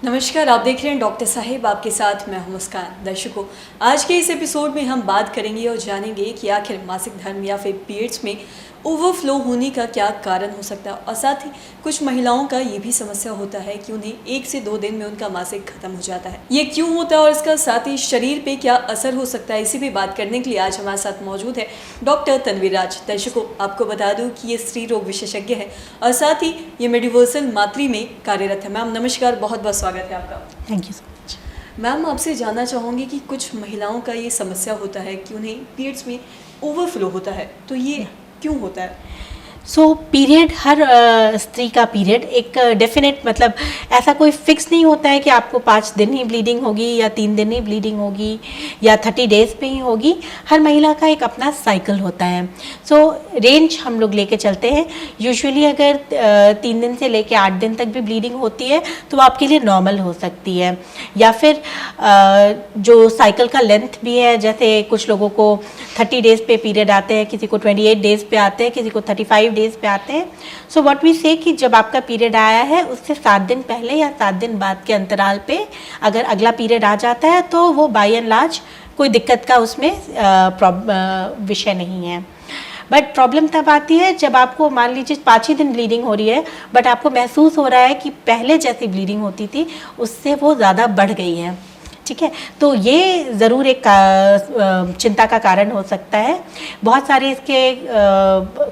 नमस्कार, आप देख रहे हैं डॉक्टर साहिब, आपके साथ मैं हूं मुस्कान। दर्शकों, आज के इस एपिसोड में हम बात करेंगे और जानेंगे कि आखिर मासिक धर्म या फिर पीरियड्स में ओवरफ्लो होने का क्या कारण हो सकता है। और साथ ही कुछ महिलाओं का ये भी समस्या होता है कि उन्हें 1 से 2 दिन में उनका मासिक खत्म हो जाता है। ये क्यों होता है और इसका साथ ही शरीर पे क्या असर हो सकता है, इसी पे बात करने के लिए आज हमारे साथ मौजूद है डॉक्टर तन्वीर राज। दर्शकों, आपको बता दूं कि ये स्त्री रोग विशेषज्ञ है और साथ ही ये मेडिवर्सल मातृ में कार्यरत है। मैम नमस्कार, बहुत बहुत स्वागत है आपका। Thank you so much. Ma'am आपसे जानना चाहूँगी कि कुछ महिलाओं का ये समस्या होता है कि उन्हें पीरियड्स में ओवरफ्लो होता है, तो ये क्यों होता है? पीरियड हर स्त्री का पीरियड एक डेफिनेट मतलब ऐसा कोई फिक्स नहीं होता है कि आपको 5 दिन ही ब्लीडिंग होगी या 3 दिन ही ब्लीडिंग होगी या 30 डेज पे ही होगी। हर महिला का एक अपना साइकिल होता है। रेंज हम लोग लेके चलते हैं। यूजुअली अगर 3 दिन से लेके 8 दिन तक भी ब्लीडिंग होती है तो वो आपके लिए नॉर्मल हो सकती है। या फिर जो साइकिल का लेंथ भी है, जैसे कुछ लोगों को 30 डेज पे पीरियड आते हैं, किसी को 28 डेज पे आते हैं, किसी को 35 डेज पे आते हैं। सो व्हाट वी से कि जब आपका पीरियड आया है उससे 7 दिन पहले या 7 दिन बाद के अंतराल पे अगर अगला पीरियड आ जाता है तो वो बाय एंड लार्ज कोई दिक्कत का उसमें विषय नहीं है। बट प्रॉब्लम तब आती है जब आपको मान लीजिए 5 ही दिन ब्लीडिंग हो रही है बट आपको महसूस हो रहा है कि पहले जैसी ब्लीडिंग होती थी उससे वो ज़्यादा बढ़ गई है। ठीक है, तो ये ज़रूर एक चिंता का कारण हो सकता है। बहुत सारे इसके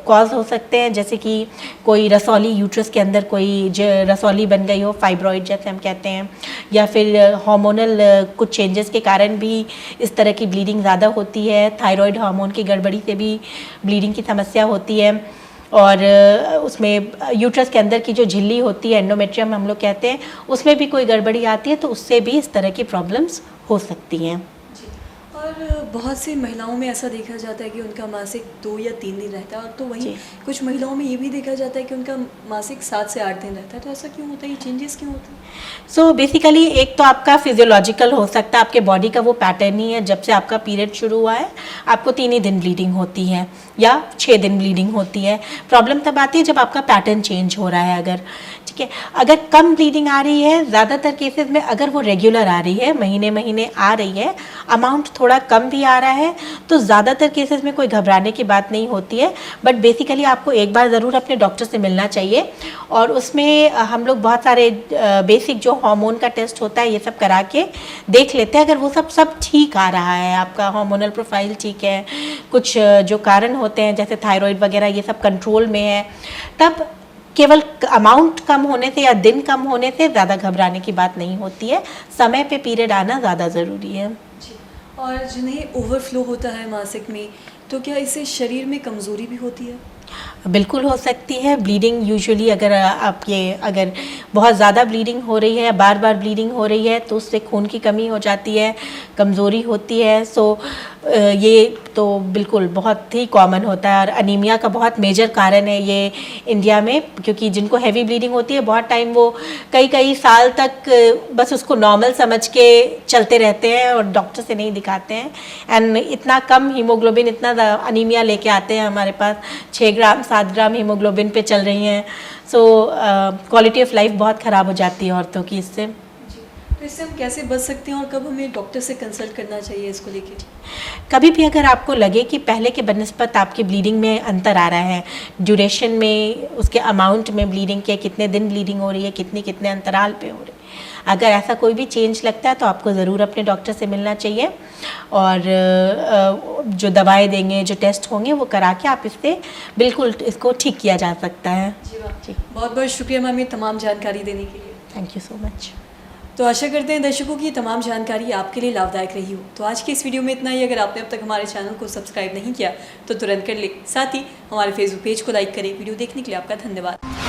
कॉज हो सकते हैं, जैसे कि कोई रसौली यूट्रस के अंदर कोई रसौली बन गई हो, फाइब्रॉइड जैसे हम कहते हैं, या फिर हार्मोनल कुछ चेंजेस के कारण भी इस तरह की ब्लीडिंग ज़्यादा होती है। थायराइड हार्मोन की गड़बड़ी से भी ब्लीडिंग की समस्या होती है। और उसमें यूट्रस के अंदर की जो झिल्ली होती है, एंडोमेट्रियम हम लोग कहते हैं, उसमें भी कोई गड़बड़ी आती है तो उससे भी इस तरह की प्रॉब्लम्स हो सकती हैं। और बहुत सी महिलाओं में ऐसा देखा जाता है कि उनका मासिक 2 या 3 दिन रहता है, और तो वहीं कुछ महिलाओं में ये भी देखा जाता है कि उनका मासिक 7 से 8 दिन रहता है। तो ऐसा क्यों होता है, ये चेंजेस क्यों होते हैं? बेसिकली एक तो आपका फिजियोलॉजिकल हो सकता है, आपके बॉडी का वो पैटर्न ही है। जब से आपका पीरियड शुरू हुआ है आपको 3 ही दिन ब्लीडिंग होती है या 6 दिन ब्लीडिंग होती है। प्रॉब्लम तब आती है जब आपका पैटर्न चेंज हो रहा है। अगर ठीक है, अगर कम ब्लीडिंग आ रही है, ज़्यादातर केसेस में अगर वो रेगुलर आ रही है, महीने महीने आ रही है, अमाउंट थोड़ा कम भी आ रहा है, तो ज़्यादातर केसेस में कोई घबराने की बात नहीं होती है। बट बेसिकली आपको एक बार ज़रूर अपने डॉक्टर से मिलना चाहिए और उसमें हम लोग बहुत सारे बेसिक जो हार्मोन का टेस्ट होता है ये सब करा के देख लेते हैं। अगर वो सब ठीक आ रहा है, आपका हार्मोनल प्रोफाइल ठीक है, कुछ जो कारण होते हैं जैसे थायराइड वगैरह ये सब कंट्रोल में है, तब केवल अमाउंट कम होने से या दिन कम होने से ज़्यादा घबराने की बात नहीं होती है। समय पे पीरियड आना ज़्यादा ज़रूरी है। और जिन्हें ओवरफ्लो होता है मासिक में, तो क्या इससे शरीर में कमज़ोरी भी होती है? बिल्कुल हो सकती है। ब्लीडिंग यूजुअली अगर बहुत ज़्यादा ब्लीडिंग हो रही है, बार बार ब्लीडिंग हो रही है, तो उससे खून की कमी हो जाती है, कमज़ोरी होती है। ये तो बिल्कुल बहुत ही कॉमन होता है और अनीमिया का बहुत मेजर कारण है ये इंडिया में, क्योंकि जिनको हैवी ब्लीडिंग होती है बहुत टाइम वो कई साल तक बस उसको नॉर्मल समझ के चलते रहते हैं और डॉक्टर से नहीं दिखाते हैं। एंड इतना कम हीमोग्लोबिन, इतना अनीमिया लेके आते हैं हमारे पास, 6 ग्राम 7 ग्राम हीमोग्लोबिन पे चल रही हैं। क्वालिटी ऑफ लाइफ बहुत ख़राब हो जाती है औरतों की इससे। तो इससे हम कैसे बच सकते हैं और कब हमें डॉक्टर से कंसल्ट करना चाहिए इसको लेके? कभी भी अगर आपको लगे कि पहले के बनिस्बत आपकी ब्लीडिंग में अंतर आ रहा है, ड्यूरेशन में, उसके अमाउंट में ब्लीडिंग के, कितने दिन ब्लीडिंग हो रही है, कितने अंतराल पे हो रही है, अगर ऐसा कोई भी चेंज लगता है तो आपको ज़रूर अपने डॉक्टर से मिलना चाहिए और जो दवाएं देंगे, जो टेस्ट होंगे वो करा के आप इससे बिल्कुल इसको ठीक किया जा सकता है। जी, बहुत बहुत शुक्रिया मैम ये तमाम जानकारी देने के लिए। Thank you so much. तो आशा करते हैं दर्शकों की तमाम जानकारी आपके लिए लाभदायक रही हो। तो आज की इस वीडियो में इतना ही। अगर आपने अब तक हमारे चैनल को सब्सक्राइब नहीं किया तो तुरंत कर ले। साथ ही हमारे फेसबुक पेज को लाइक करें। वीडियो देखने के लिए आपका धन्यवाद।